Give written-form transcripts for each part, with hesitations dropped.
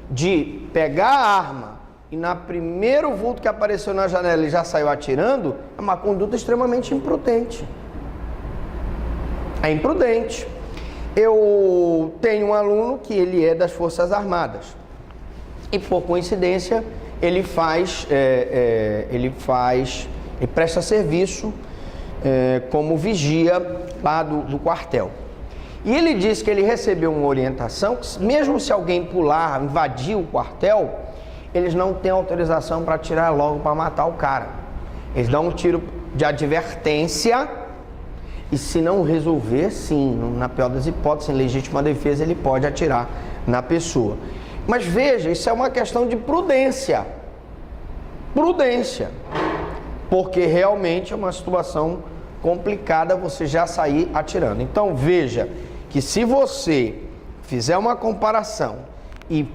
de pegar a arma e na primeiro vulto que apareceu na janela ele já saiu atirando, é uma conduta extremamente imprudente. É imprudente. Eu tenho um aluno que ele é das Forças Armadas e por coincidência ele presta serviço como vigia lá do quartel. E ele disse que ele recebeu uma orientação que mesmo se alguém pular, invadir o quartel, eles não têm autorização para atirar logo para matar o cara. Eles dão um tiro de advertência e se não resolver, sim, na pior das hipóteses, em legítima defesa, ele pode atirar na pessoa. Mas veja, isso é uma questão de prudência. Prudência. Porque realmente é uma situação complicada você já sair atirando. Então veja que se você fizer uma comparação e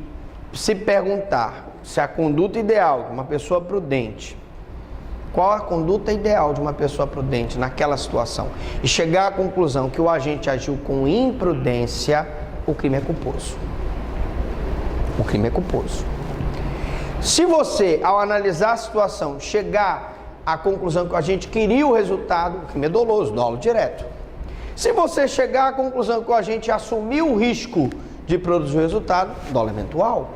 se perguntar se a conduta ideal de uma pessoa prudente, qual a conduta ideal de uma pessoa prudente naquela situação, e chegar à conclusão que o agente agiu com imprudência, o crime é culposo. O crime é culposo. Se você, ao analisar a situação, chegar à conclusão que o agente queria o resultado, o crime é doloso, dolo direto. Se você chegar à conclusão que o agente assumiu o risco de produzir o resultado, dolo eventual.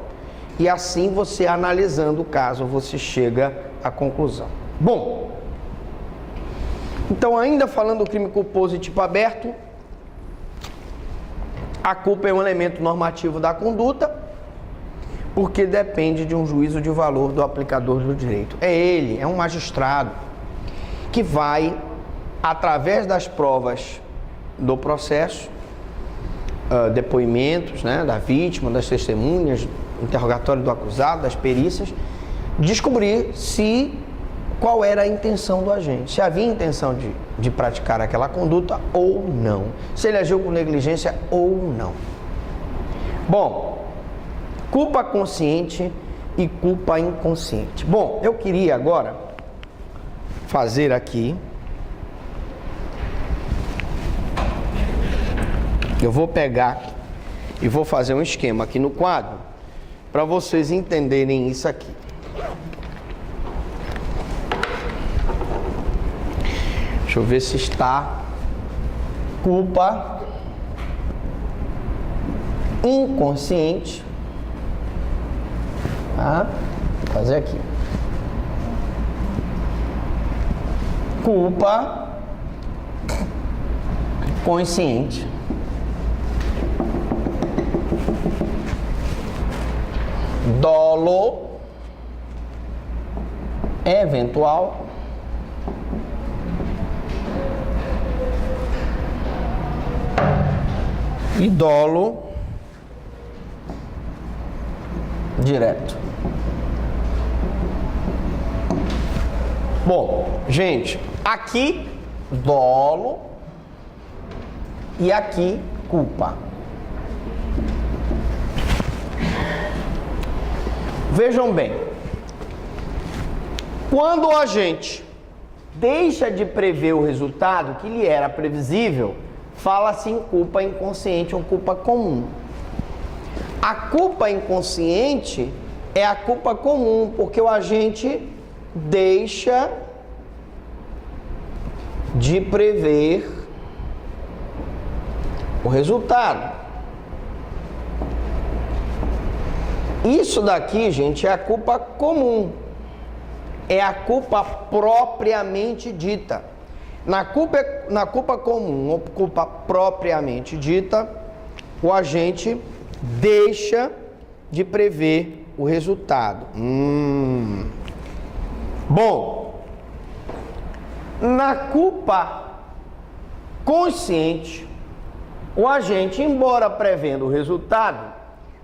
E assim você analisando o caso, você chega à conclusão. Bom, então ainda falando do crime culposo de tipo aberto, a culpa é um elemento normativo da conduta, porque depende de um juízo de valor do aplicador do direito. É ele, é um magistrado, que vai, através das provas do processo, depoimentos, né, da vítima, das testemunhas, interrogatório do acusado, das perícias, descobrir qual era a intenção do agente, se havia intenção de praticar aquela conduta ou não, se ele agiu com negligência ou não. Bom, culpa consciente e culpa inconsciente. Bom, eu queria agora fazer aqui, eu vou pegar e vou fazer um esquema aqui no quadro para vocês entenderem isso aqui. Deixa eu ver se está culpa inconsciente. Tá? Vou fazer aqui. Culpa consciente. Dolo eventual. E dolo direto. Bom, gente, aqui dolo e aqui culpa. Vejam bem, quando o agente deixa de prever o resultado que lhe era previsível, fala-se em culpa inconsciente ou culpa comum. A culpa inconsciente é a culpa comum, porque o agente deixa de prever o resultado. Isso daqui, gente, é a culpa comum. É a culpa propriamente dita. Na culpa comum ou culpa propriamente dita, o agente deixa de prever o resultado. Bom, na culpa consciente, o agente, embora prevendo o resultado,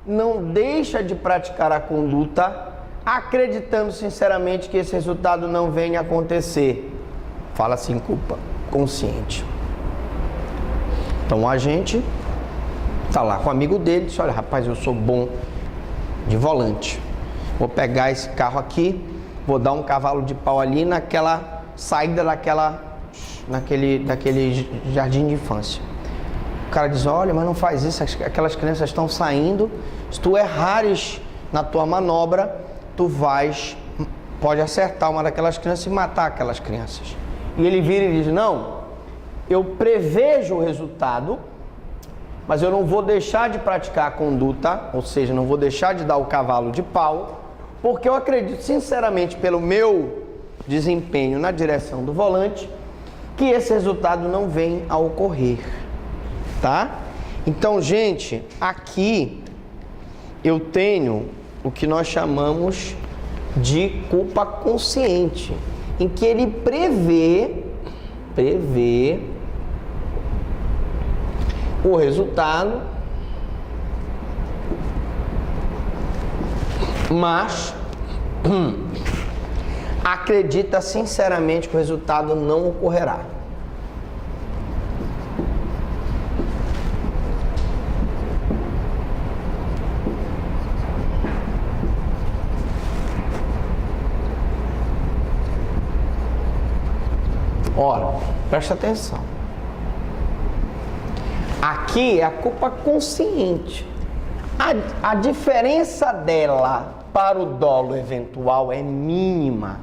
não deixa de praticar a conduta, acreditando sinceramente que esse resultado não venha a acontecer. Fala-se em culpa consciente. Então o agente está lá com o amigo dele, diz: olha, rapaz, eu sou bom de volante, vou pegar esse carro aqui, vou dar um cavalo de pau ali naquela saída naquele jardim de infância. O cara diz: olha, mas não faz isso, aquelas crianças estão saindo Se tu errares na tua manobra, tu pode acertar uma daquelas crianças e matar aquelas crianças. E ele vira e diz, não, eu prevejo o resultado, mas eu não vou deixar de praticar a conduta, ou seja, não vou deixar de dar o cavalo de pau, porque eu acredito sinceramente, pelo meu desempenho na direção do volante, que esse resultado não vem a ocorrer, tá? Então, gente, aqui eu tenho o que nós chamamos de culpa consciente, em que ele prevê o resultado, mas acredita sinceramente que o resultado não ocorrerá. Ora, presta atenção. Aqui é a culpa consciente. A diferença dela para o dolo eventual é mínima.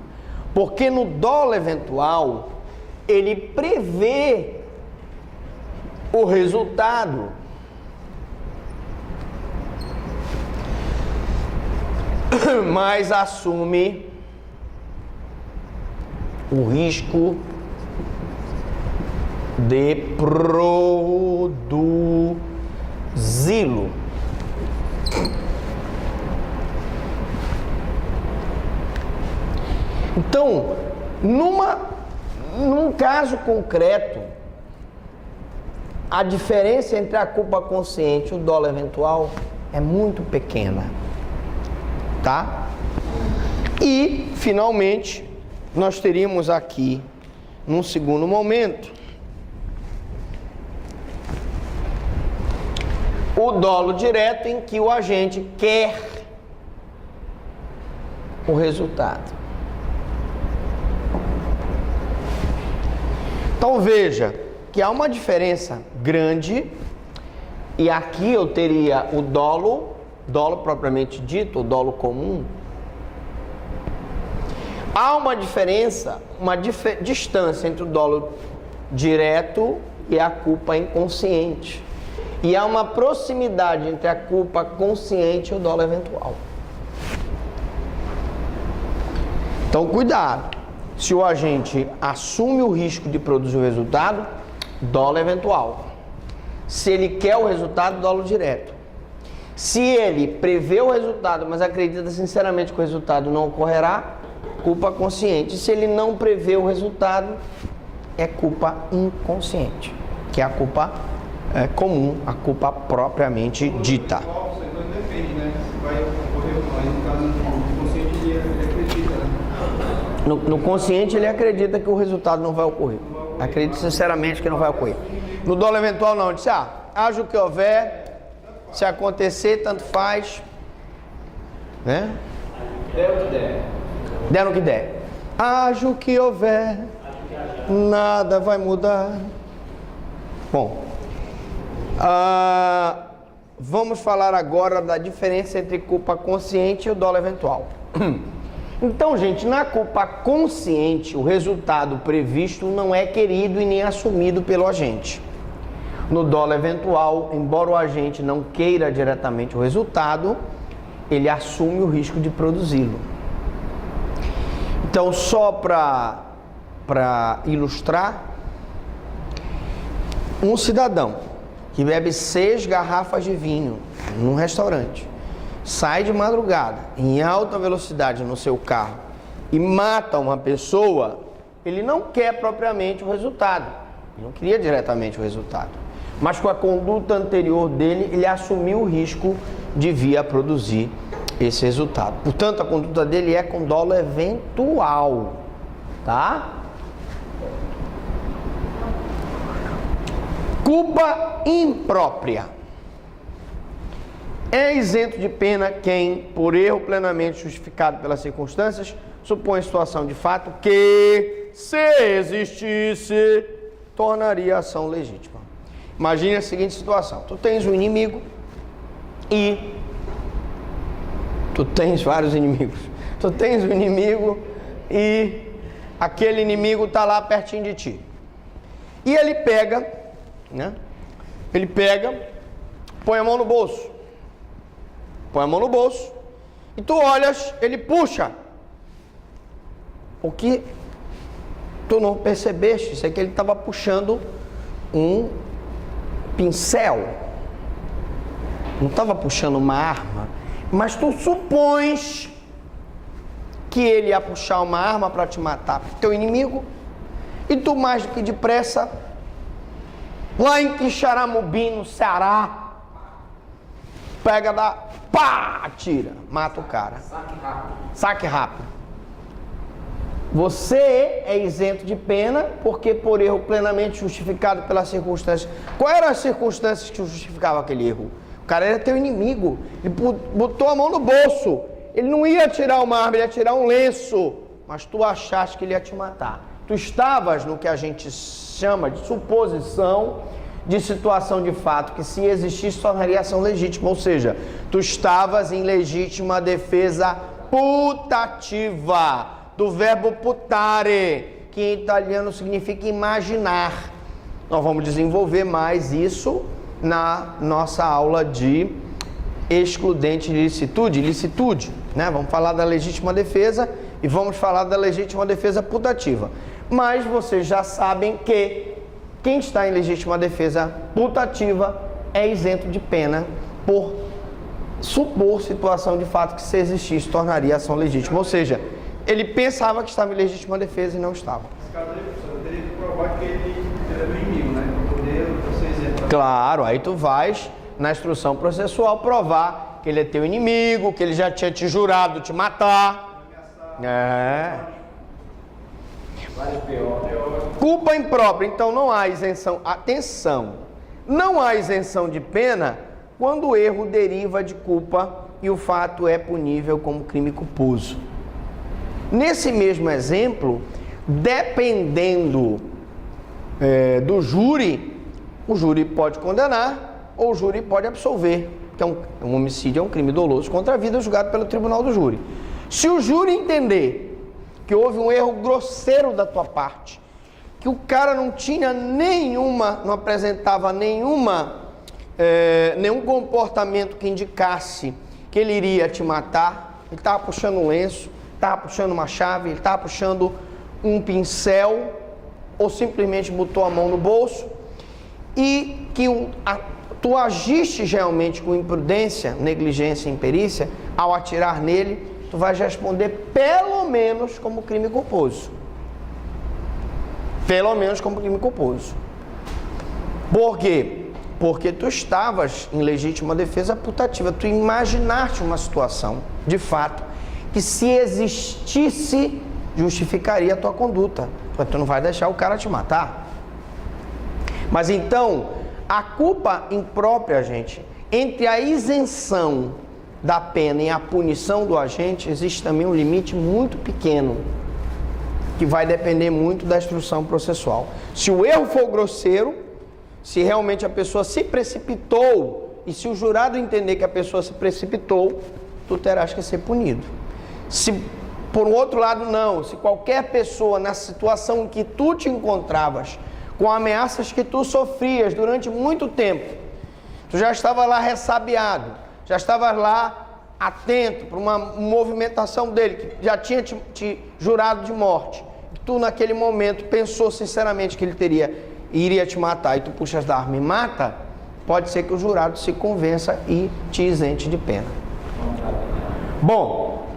Porque no dolo eventual, ele prevê o resultado. Mas assume o risco de produzi-lo. Então, num caso concreto, a diferença entre a culpa consciente e o dolo eventual é muito pequena, tá? E, finalmente, nós teríamos aqui, num segundo momento, o dolo direto, em que o agente quer o resultado. Então veja que há uma diferença grande, e aqui eu teria o dolo propriamente dito, o dolo comum. Há uma diferença, distância entre o dolo direto e a culpa inconsciente. E há uma proximidade entre a culpa consciente e o dolo eventual. Então, cuidado. Se o agente assume o risco de produzir o resultado, dolo eventual. Se ele quer o resultado, dolo direto. Se ele prevê o resultado, mas acredita sinceramente que o resultado não ocorrerá, culpa consciente. Se ele não prevê o resultado, é culpa inconsciente, que é a culpa comum, a culpa propriamente dita. Depende, né? Se vai ocorrer ou não. Aí, no caso do consciente, ele acredita, né? No consciente, ele acredita que o resultado não vai ocorrer. Acredita sinceramente que não vai ocorrer. No dolo eventual, não. Ele diz, haja o que houver, se acontecer, tanto faz. Né? Der o que der. Der o que der. Haja o que houver, nada vai mudar. Bom, vamos falar agora da diferença entre culpa consciente e o dolo eventual. Então, gente, na culpa consciente, o resultado previsto não é querido e nem assumido pelo agente. No dolo eventual, embora o agente não queira diretamente o resultado, ele assume o risco de produzi-lo. Então, só para ilustrar, um cidadão que bebe 6 garrafas de vinho num restaurante, sai de madrugada, em alta velocidade no seu carro e mata uma pessoa, ele não quer propriamente o resultado. Ele não queria diretamente o resultado. Mas com a conduta anterior dele, ele assumiu o risco de vir a produzir esse resultado. Portanto, a conduta dele é com dolo eventual, tá? Culpa imprópria. É isento de pena quem, por erro plenamente justificado pelas circunstâncias, supõe situação de fato que, se existisse, tornaria a ação legítima. Imagine a seguinte situação. Tu tens um inimigo e Tu tens vários inimigos. Tu tens um inimigo e aquele inimigo está lá pertinho de ti. E ele pega, né? Ele pega, põe a mão no bolso. Põe a mão no bolso. E tu olhas, ele puxa. O que tu não percebeste, isso é que ele estava puxando um pincel. Não estava puxando uma arma. Mas tu supões que ele ia puxar uma arma para te matar, teu inimigo. E tu, mais do que depressa, lá em Quixaramubim, no Ceará, pega, dá, pá, atira, mata o cara. Saque rápido. Saque rápido. Você é isento de pena, porque por erro plenamente justificado pelas circunstâncias. Quais eram as circunstâncias que justificavam aquele erro? O cara era teu inimigo, ele botou a mão no bolso, ele não ia tirar uma arma, ele ia tirar um lenço, mas tu achaste que ele ia te matar. Tu estavas no que a gente chama de suposição de situação de fato, que se existisse tornaria ação legítima, ou seja, tu estavas em legítima defesa putativa, do verbo putare, que em italiano significa imaginar. Nós vamos desenvolver mais isso na nossa aula de excludente de licitude, né? Vamos falar da legítima defesa e vamos falar da legítima defesa putativa. Mas vocês já sabem que quem está em legítima defesa putativa é isento de pena por supor situação de fato que, se existisse, tornaria ação legítima. Ou seja, ele pensava que estava em legítima defesa e não estava. Esse caso aí, professor, eu teria que provar que ele era do inimigo, né? Para poder ser isento. Claro, aí tu vais na instrução processual provar que ele é teu inimigo, que ele já tinha te jurado te matar. Culpa imprópria, então não há isenção. Atenção, não há isenção de pena quando o erro deriva de culpa e o fato é punível como crime culposo. Nesse mesmo exemplo, dependendo do júri, o júri pode condenar ou o júri pode absolver, que um homicídio é um crime doloso contra a vida julgado pelo tribunal do júri. Se o júri entender que houve um erro grosseiro da tua parte, que o cara não tinha não apresentava nenhum comportamento que indicasse que ele iria te matar, ele estava puxando um lenço, estava puxando uma chave, ele estava puxando um pincel, ou simplesmente botou a mão no bolso, e que tu agiste realmente com imprudência, negligência e imperícia, ao atirar nele, tu vais responder pelo menos como crime culposo. Pelo menos como crime culposo. Por quê? Porque tu estavas em legítima defesa putativa, tu imaginaste uma situação, de fato, que se existisse, justificaria a tua conduta, porque tu não vai deixar o cara te matar. Mas então, a culpa imprópria, gente, entre a isenção da pena e a punição do agente, existe também um limite muito pequeno, que vai depender muito da instrução processual. Se o erro for grosseiro, se realmente a pessoa se precipitou, e se o jurado entender que a pessoa se precipitou, tu terás que ser punido. Se por outro lado não, se qualquer pessoa na situação em que tu te encontravas, com ameaças que tu sofrias durante muito tempo, tu já estava lá ressabiado, já estava lá atento para uma movimentação dele, que já tinha te jurado de morte, tu naquele momento pensou sinceramente que ele iria te matar, e tu puxas da arma e mata, pode ser que o jurado se convença e te isente de pena. Bom,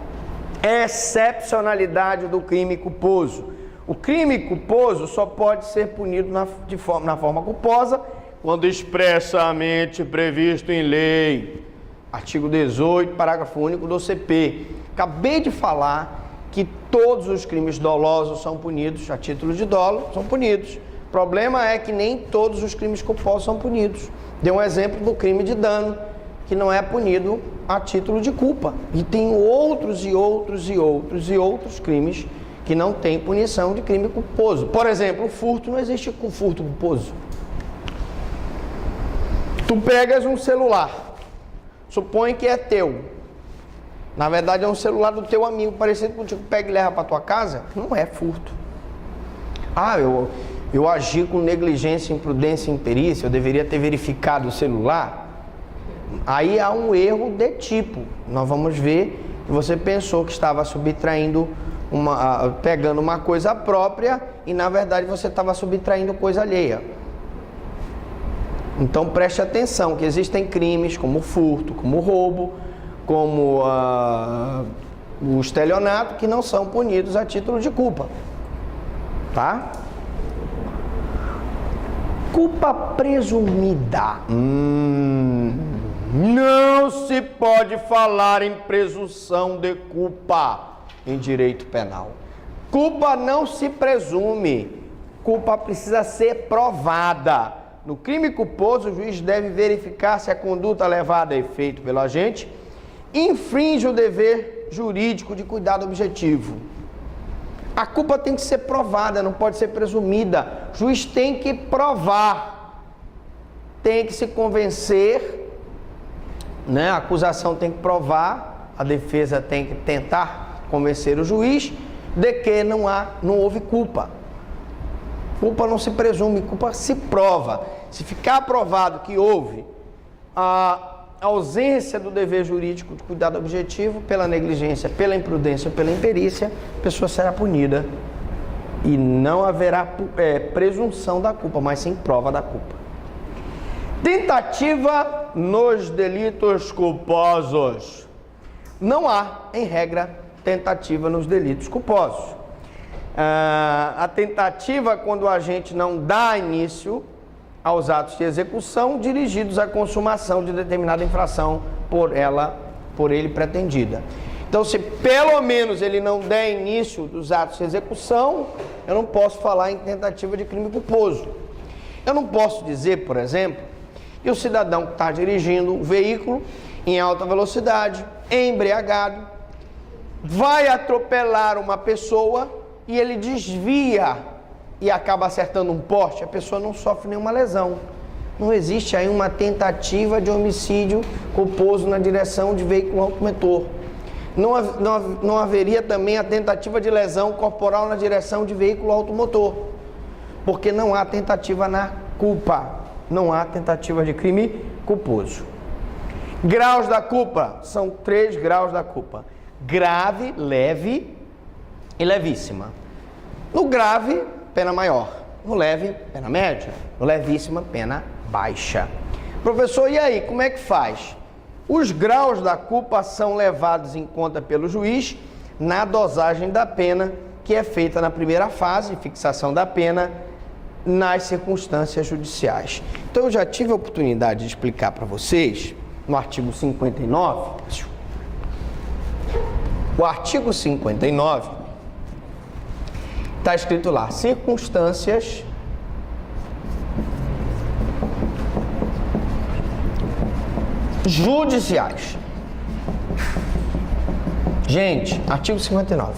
excepcionalidade do crime culposo. O crime culposo só pode ser punido na forma culposa quando expressamente previsto em lei. Artigo 18, parágrafo único do CP. Acabei de falar que todos os crimes dolosos são punidos, a título de dolo, são punidos. O problema é que nem todos os crimes culposos são punidos. Dei um exemplo do crime de dano, que não é punido a título de culpa. E tem outros crimes que não tem punição de crime culposo. Por exemplo, o furto, não existe furto culposo. Tu pegas um celular, supõe que é teu, Na verdade é um celular do teu amigo parecido contigo, pega e leva para tua casa, não é furto. Ah, eu agi com negligência, imprudência e imperícia, eu deveria ter verificado o celular. Aí há um erro de tipo. Nós vamos ver que você pensou que estava subtraindo, pegando uma coisa própria e na verdade você estava subtraindo coisa alheia. Então preste atenção que existem crimes como furto, como roubo, como o estelionato, que não são punidos a título de culpa. Tá? Culpa presumida. Não se pode falar em presunção de culpa em direito penal. Culpa não se presume. Culpa precisa ser provada. No crime culposo, o juiz deve verificar se a conduta levada a efeito pelo agente infringe o dever jurídico de cuidado objetivo. A culpa tem que ser provada, não pode ser presumida. O juiz tem que provar, tem que se convencer, né? A acusação tem que provar, a defesa tem que tentar convencer o juiz de que não houve culpa. Culpa não se presume, culpa se prova. Se ficar provado que houve a ausência do dever jurídico de cuidado objetivo pela negligência, pela imprudência, pela imperícia, a pessoa será punida e não haverá presunção da culpa, mas sim prova da culpa. Tentativa nos delitos culposos. Não há, em regra, tentativa nos delitos culposos. A tentativa é quando o agente não dá início aos atos de execução dirigidos à consumação de determinada infração por ele pretendida. Então, se pelo menos ele não der início dos atos de execução, eu não posso falar em tentativa de crime culposo. Eu não posso dizer, por exemplo, que o cidadão que está dirigindo o veículo em alta velocidade, embriagado, vai atropelar uma pessoa e ele desvia e acaba acertando um poste, a pessoa não sofre nenhuma lesão. Não existe aí uma tentativa de homicídio culposo na direção de veículo automotor. Não haveria também a tentativa de lesão corporal na direção de veículo automotor, porque não há tentativa na culpa, não há tentativa de crime culposo. Graus da culpa, são 3 graus da culpa: grave, leve e levíssima. No grave, pena maior. No leve, pena média. No levíssima, pena baixa. Professor, e aí, como é que faz? Os graus da culpa são levados em conta pelo juiz na dosagem da pena, que é feita na primeira fase, fixação da pena, nas circunstâncias judiciais. Então, eu já tive a oportunidade de explicar para vocês, no artigo 59, o artigo 59, está escrito lá, circunstâncias judiciais. Gente, artigo 59.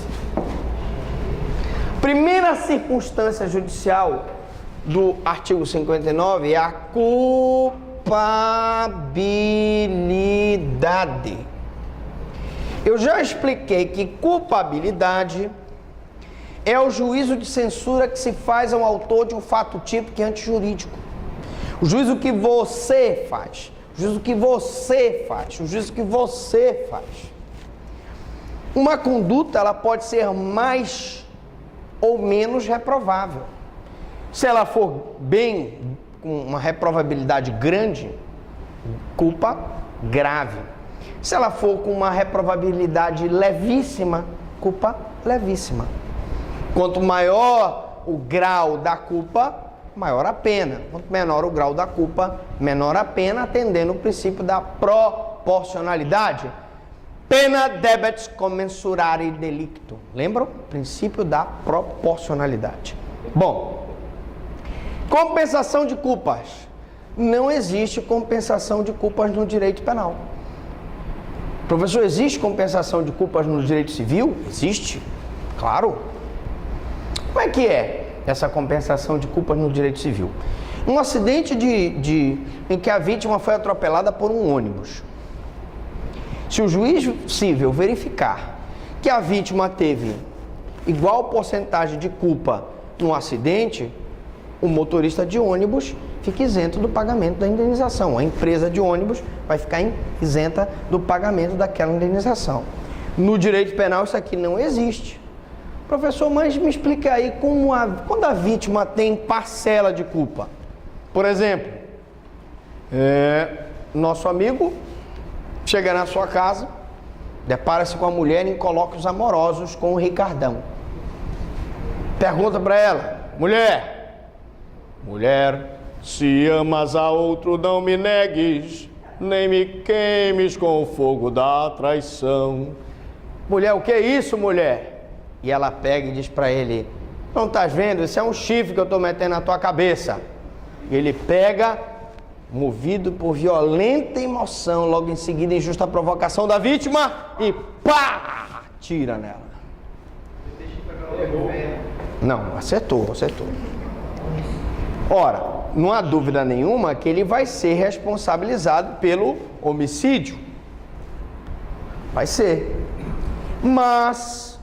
Primeira circunstância judicial do artigo 59 é a culpabilidade. Eu já expliquei que culpabilidade é o juízo de censura que se faz ao autor de um fato típico e antijurídico. O juízo que você faz. O juízo que você faz. O juízo que você faz. Uma conduta, ela pode ser mais ou menos reprovável. Se ela for bem, com uma reprovabilidade grande, culpa grave. Se ela for com uma reprovabilidade levíssima, culpa levíssima. Quanto maior o grau da culpa, maior a pena. Quanto menor o grau da culpa, menor a pena, atendendo o princípio da proporcionalidade. Pena debet commensurare delicto. Lembram? Princípio da proporcionalidade. Bom, compensação de culpas. Não existe compensação de culpas no direito penal. Professor, existe compensação de culpas no direito civil? Existe, claro. Como é que é essa compensação de culpas no direito civil? Um acidente em que a vítima foi atropelada por um ônibus. Se o juiz civil verificar que a vítima teve igual porcentagem de culpa no acidente, o motorista de ônibus fica isento do pagamento da indenização. A empresa de ônibus vai ficar isenta do pagamento daquela indenização. No direito penal isso aqui não existe. Professor, mas me explica aí quando a vítima tem parcela de culpa. Por exemplo, nosso amigo chega na sua casa, depara-se com a mulher e coloca os amorosos com o Ricardão. Pergunta para ela: mulher, se amas a outro, não me negues, nem me queimes com o fogo da traição. Mulher, o que é isso, mulher? E ela pega e diz para ele: não estás vendo? Isso é um chifre que eu estou metendo na tua cabeça. E ele pega, movido por violenta emoção, logo em seguida, injusta provocação da vítima, e pá! Tira nela. Não, acertou. Ora, não há dúvida nenhuma que ele vai ser responsabilizado pelo homicídio. Vai ser. Mas,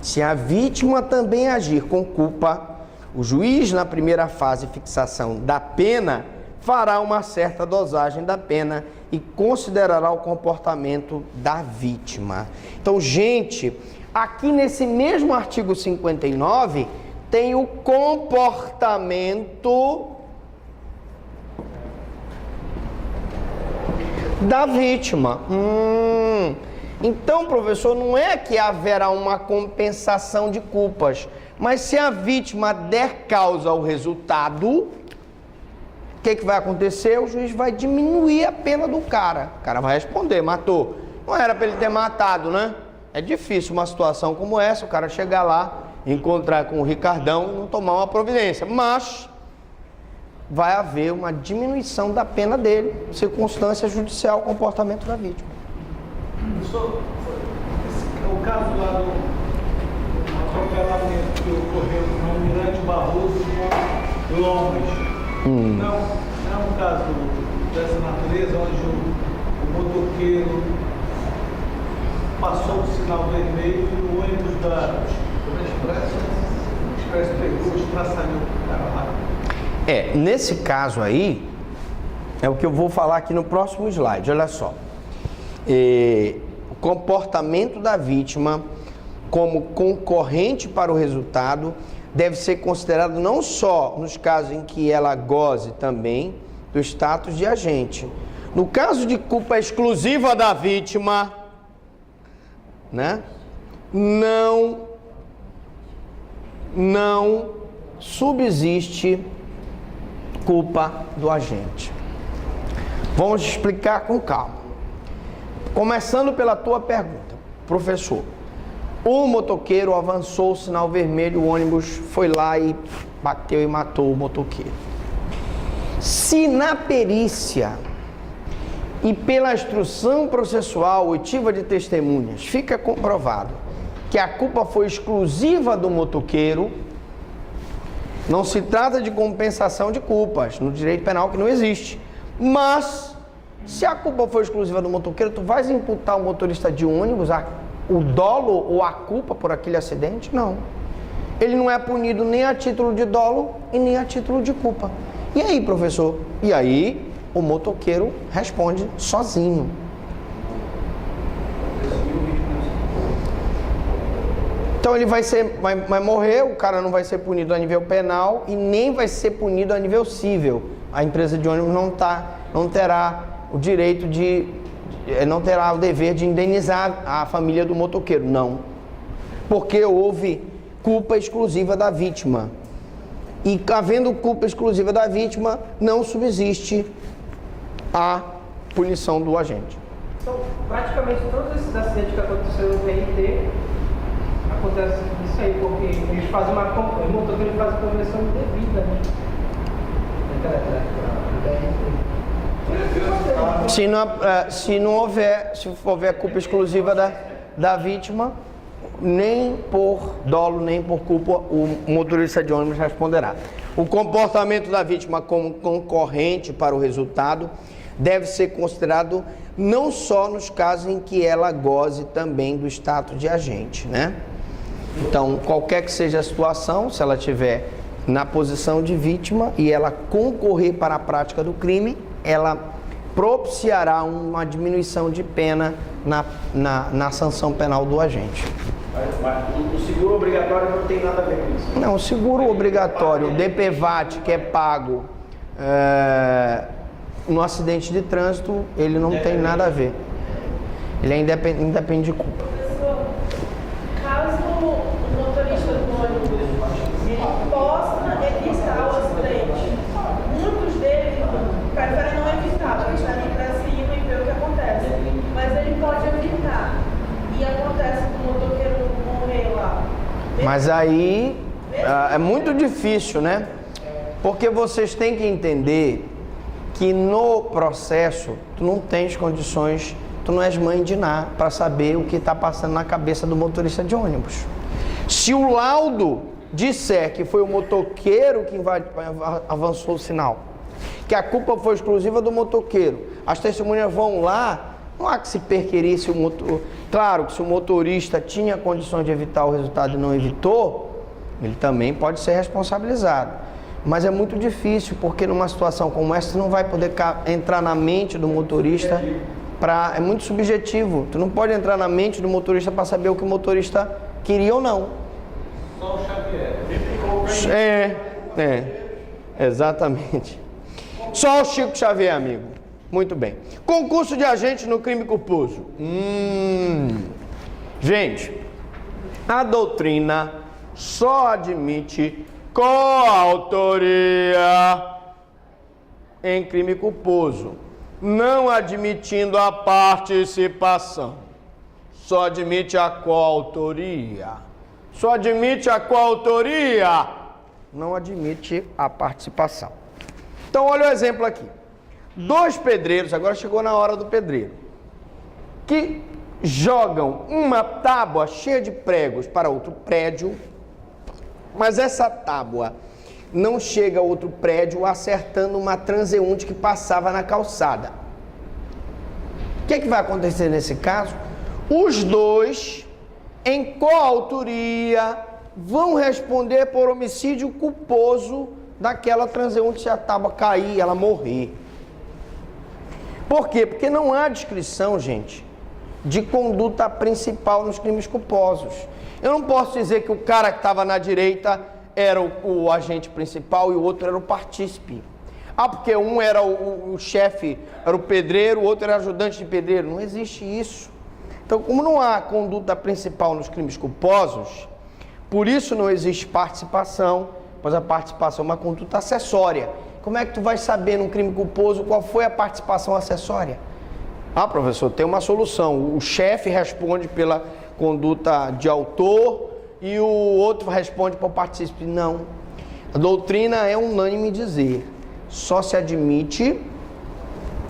se a vítima também agir com culpa, o juiz, na primeira fase de fixação da pena, fará uma certa dosagem da pena e considerará o comportamento da vítima. Então, gente, aqui nesse mesmo artigo 59, tem o comportamento da vítima. Então, professor, não é que haverá uma compensação de culpas, mas se a vítima der causa ao resultado, o que vai acontecer? O juiz vai diminuir a pena do cara. O cara vai responder: matou. Não era para ele ter matado, né? É difícil uma situação como essa, o cara chegar lá, encontrar com o Ricardão e não tomar uma providência. Mas vai haver uma diminuição da pena dele, circunstância judicial, comportamento da vítima. Professor, o caso lá do atropelamento que ocorreu no Almirante Barroso com Lomas, não é um caso dessa natureza, onde o motoqueiro passou o sinal vermelho e o ônibus da Expresso pegou e estraçalhou o cara lá. Nesse caso aí, é o que eu vou falar aqui no próximo slide, olha só. O comportamento da vítima como concorrente para o resultado deve ser considerado não só nos casos em que ela goze também do status de agente. No caso de culpa exclusiva da vítima, né, não subsiste culpa do agente. Vamos explicar com calma. Começando pela tua pergunta, professor. O motoqueiro avançou o sinal vermelho, o ônibus foi lá e bateu e matou o motoqueiro. Se na perícia e pela instrução processual oitiva de testemunhas fica comprovado que a culpa foi exclusiva do motoqueiro, não se trata de compensação de culpas, no direito penal que não existe. Mas, se a culpa for exclusiva do motoqueiro, tu vais imputar o motorista de ônibus o dolo ou a culpa por aquele acidente? Não. Ele não é punido nem a título de dolo e nem a título de culpa. E aí, professor? E aí, o motoqueiro responde sozinho. Então ele vai morrer, o cara não vai ser punido a nível penal e nem vai ser punido a nível civil. A empresa de ônibus não terá o direito não terá o dever de indenizar a família do motoqueiro, não. Porque houve culpa exclusiva da vítima. E havendo culpa exclusiva da vítima, não subsiste a punição do agente. Então, praticamente todos esses acidentes que aconteceram no RT, acontece isso aí, porque eles fazem o motoqueiro faz a conversão devida, né? Se houver culpa exclusiva da vítima, nem por dolo, nem por culpa, o motorista de ônibus responderá. O comportamento da vítima como concorrente para o resultado deve ser considerado não só nos casos em que ela goze também do status de agente, né? Então, qualquer que seja a situação, se ela estiver na posição de vítima e ela concorrer para a prática do crime, ela propiciará uma diminuição de pena na sanção penal do agente. Mas o seguro obrigatório não tem nada a ver com isso? Não, o seguro obrigatório, o DPVAT, que é pago no acidente de trânsito, ele não tem nada a ver. Ele independe de culpa. Professor, caso o motorista do ônibus ele possa evitar o acidente, muitos deles preferem não evitar, porque está ali para cima e ver o que acontece. Mas ele pode evitar. E acontece com o motoqueiro morrer lá. Mas aí é muito difícil, né? Porque vocês têm que entender que no processo tu não tens condições, tu não és mãe de Ná para saber o que está passando na cabeça do motorista de ônibus. Se o laudo disser que foi o motoqueiro que avançou o sinal, que a culpa foi exclusiva do motoqueiro, as testemunhas vão lá, não há que se perquirir se o motor... Claro que se o motorista tinha condições de evitar o resultado e não evitou, ele também pode ser responsabilizado. Mas é muito difícil, porque numa situação como essa, você não vai poder entrar na mente do motorista é muito subjetivo. Tu não pode entrar na mente do motorista para saber o que o motorista queria ou não. Só o Xavier. Exatamente. Só o Chico Xavier, amigo. Muito bem. Concurso de agente no crime culposo. Gente, a doutrina só admite coautoria em crime culposo, não admitindo a participação. Só admite a coautoria. Só admite a coautoria, não admite a participação. Então, olha o exemplo aqui. 2 pedreiros, agora chegou na hora do pedreiro, que jogam uma tábua cheia de pregos para outro prédio, mas essa tábua não chega a outro prédio acertando uma transeunte que passava na calçada. O que vai acontecer nesse caso? Os 2, em coautoria, vão responder por homicídio culposo daquela transeunte se a tábua cair e ela morrer. Por quê? Porque não há descrição, gente, de conduta principal nos crimes culposos. Eu não posso dizer que o cara que estava na direita era o agente principal e o outro era o partícipe. Porque um era o chefe, era o pedreiro, o outro era ajudante de pedreiro. Não existe isso. Então, como não há conduta principal nos crimes culposos, por isso não existe participação, pois a participação é uma conduta acessória. Como é que tu vai saber num crime culposo qual foi a participação acessória? Professor, tem uma solução. O chefe responde pela conduta de autor e o outro responde por partícipe. Não. A doutrina é unânime dizer, só se admite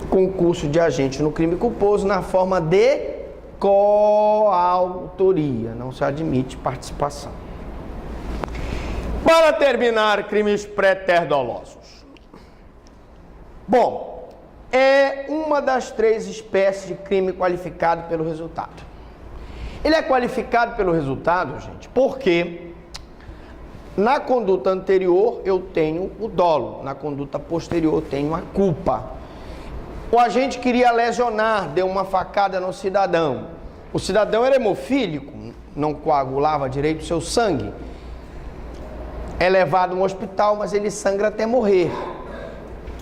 concurso de agente no crime culposo na forma de coautoria, não se admite participação. Para terminar, crimes pré-dolosos. Bom, é uma das 3 espécies de crime qualificado pelo resultado. Ele é qualificado pelo resultado, gente, porque na conduta anterior eu tenho o dolo, na conduta posterior eu tenho a culpa. O agente queria lesionar, deu uma facada no cidadão. O cidadão era hemofílico, não coagulava direito o seu sangue. É levado no hospital, mas ele sangra até morrer.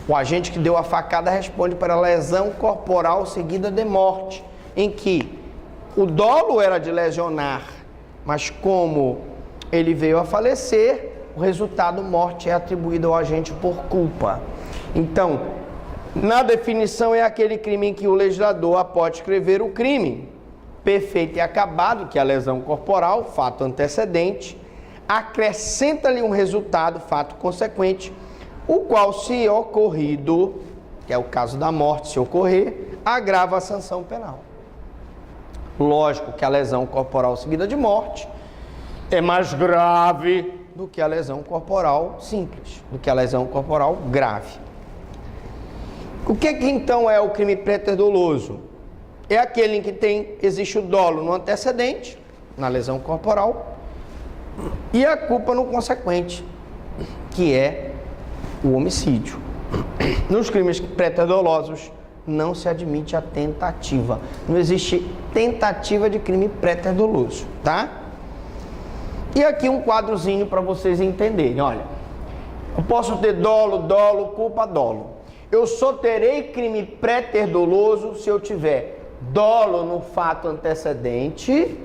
O agente que deu a facada responde para lesão corporal seguida de morte, em que o dolo era de lesionar, mas como ele veio a falecer, o resultado morte é atribuído ao agente por culpa. Então, na definição é aquele crime em que o legislador, após escrever o crime perfeito e acabado, que é a lesão corporal, fato antecedente, acrescenta-lhe um resultado, fato consequente, o qual, se ocorrido, que é o caso da morte, se ocorrer, agrava a sanção penal. Lógico que a lesão corporal seguida de morte é mais grave do que a lesão corporal simples, do que a lesão corporal grave. O que então é o crime préter-doloso? É aquele em que existe o dolo no antecedente, na lesão corporal, e a culpa no consequente, que é o homicídio. Nos crimes préter-dolosos não se admite a tentativa. Não existe tentativa de crime préter-doloso, tá? E aqui um quadrozinho para vocês entenderem. Olha, eu posso ter dolo, culpa, dolo. Eu só terei crime préter-doloso se eu tiver dolo no fato antecedente